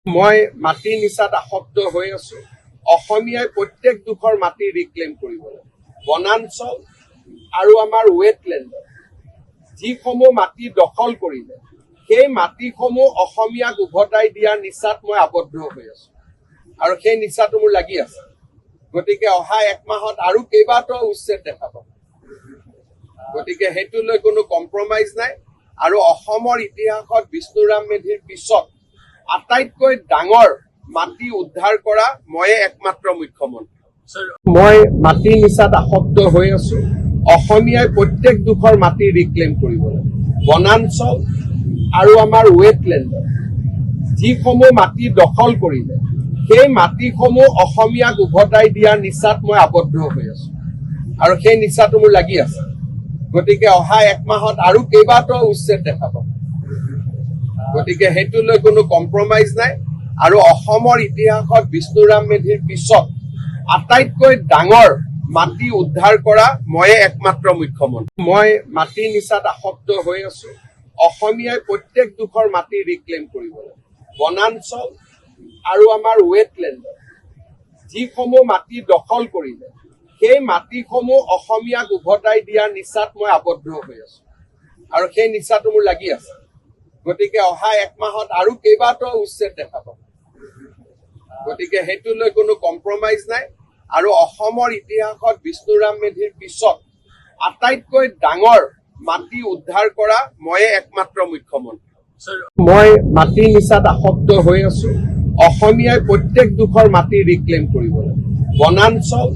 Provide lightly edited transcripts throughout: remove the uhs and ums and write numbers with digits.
মই মাটি নিচাত আসক্ত হৈ আছো। অসমীয়াই প্ৰত্যেক দুখৰ মাটি ৰিক্লেইম কৰিবলৈ বনাঞ্চল আৰু আমাৰ ৱেটলেণ্ডত যিসমূহ মাটি দখল কৰিলে সেই মাটিসমূহ অসমীয়াক উভতাই দিয়া নিচাত মই আবদ্ধ হৈ আছো আৰু সেই নিচাটো মোৰ লাগি আছে। গতিকে অহা এক মাহত আৰু কেইবাটাও উচ্ছেদ দেখা পাব। গতিকে সেইটো লৈ কোনো কম্প্ৰমাইজ নাই আৰু অসমৰ ইতিহাসত বিষ্ণুৰাম মেধিৰ পিছত আটাইতকৈ ডাঙৰ মাটি উদ্ধাৰ কৰা ময়ে একমাত্ৰ মুখ্যমন্ত্ৰী। মই মাটি নিচাত আসক্ত হৈ আছো। অসমীয়াই প্ৰত্যেক দুখৰ মাটি ৰিক্লেইম কৰিবলৈ বনাঞ্চল আৰু আমাৰ ৱেটলেণ্ডত যিসমূহ মাটি দখল কৰিলে সেই মাটিসমূহ অসমীয়াক উভতাই দিয়া নিচাত মই আবদ্ধ হৈ আছো আৰু সেই নিচাটো মোৰ লাগি আছে। গতিকে অহা এক মাহত আৰু কেইবাটাও উচ্ছেদ দেখা পাব। গতিকে সেইটো লৈ কোনো কম্প্ৰমাইজ নাই আৰু অসমৰ ইতিহাসত বিষ্ণুৰাম মেধিৰ পিছত আটাইতকৈ ডাঙৰ মাটি উদ্ধাৰ কৰা ময়ে একমাত্ৰ মুখ্যমন্ত্ৰী। মই মাটি নিচাত আসক্ত হৈ আছো। অসমীয়াই প্ৰত্যেক দুখৰ মাটি ৰিক্লেইম কৰিবলৈ বনাঞ্চল আৰু আমাৰ ৱেটলেণ্ডত যিসমূহ মাটি দখল কৰিলে সেই মাটিসমূহ অসমীয়াক উভতাই দিয়া নিচাত মই আবদ্ধ হৈ আছো আৰু সেই নিচাটো মোৰ লাগি আছে। গতিকে অহা এক মাহত আৰু কেইবাটাও উচ্ছেদ দেখা পাব। গতিকে সেইটো লৈ কোনো কম্প্ৰমাইজ নাই আৰু অসমৰ ইতিহাসত বিষ্ণুৰাম মেধিৰ পিছত আটাইতকৈ ডাঙৰ মাটি উদ্ধাৰ কৰা ময়ে একমাত্ৰ মুখ্যমন্ত্ৰী। মই মাটি নিচাত আসক্ত হৈ আছো। অসমীয়াই প্ৰত্যেক দুখৰ মাটি ৰিক্লেইম কৰিবলৈ বনাঞ্চল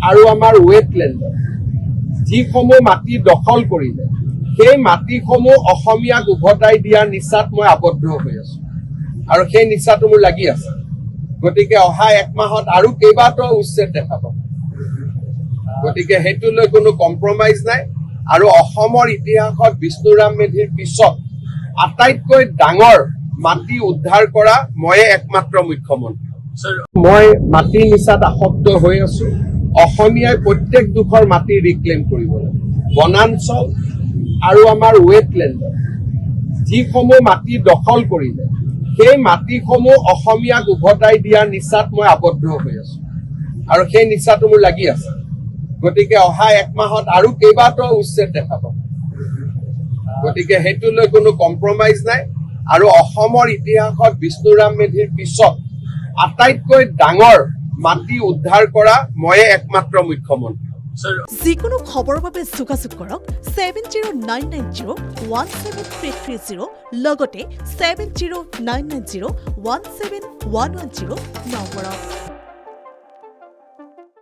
আৰু আমাৰ ৱেটলেণ্ডত যিসমূহ মাটি দখল কৰিলে সেই মাটিসমূহ অসমীয়াক উভতাই দিয়া নিচাত মই আবদ্ধ হৈ আছো আৰু সেই নিচাটো মোৰ লাগি আছে। গতিকে অহা এক মাহত আৰু কেইবাটাও উচ্ছেদ দেখা পাব। গতিকে সেইটো লৈ কোনো কম্প্ৰমাইজ নাই আৰু অসমৰ ইতিহাসত বিষ্ণুৰাম মেধিৰ পিছত আটাইতকৈ ডাঙৰ মাটি উদ্ধাৰ কৰা ময়ে একমাত্ৰ মুখ্যমন্ত্ৰী। মই মাটি নিচাত আসক্ত হৈ আছো। অসমীয়াই প্ৰত্যেক দুখৰ মাটি ৰিক্লেইম কৰিবলৈ বনাঞ্চল আৰু আমাৰ ৱেটলেণ্ডত যিসমূহ মাটি দখল কৰিলে সেই মাটিসমূহ অসমীয়াক উভতাই দিয়া নিচাত মই আবদ্ধ হৈ আছো আৰু সেই নিচাটো মোৰ লাগি আছে। গতিকে অহা এক মাহত আৰু কেইবাটাও উচ্ছেদ দেখা পাব। গতিকে সেইটো লৈ কোনো কম্প্ৰমাইজ নাই আৰু অসমৰ ইতিহাসত বিষ্ণুৰাম মেধিৰ পিছত আটাইতকৈ ডাঙৰ মাটি উদ্ধাৰ কৰা ময়ে একমাত্ৰ মুখ্যমন্ত্ৰী। যিকোনো খবৰৰ বাবে যোগাযোগ কৰক 7099017330 লগতে 7099017110 নম্বৰত।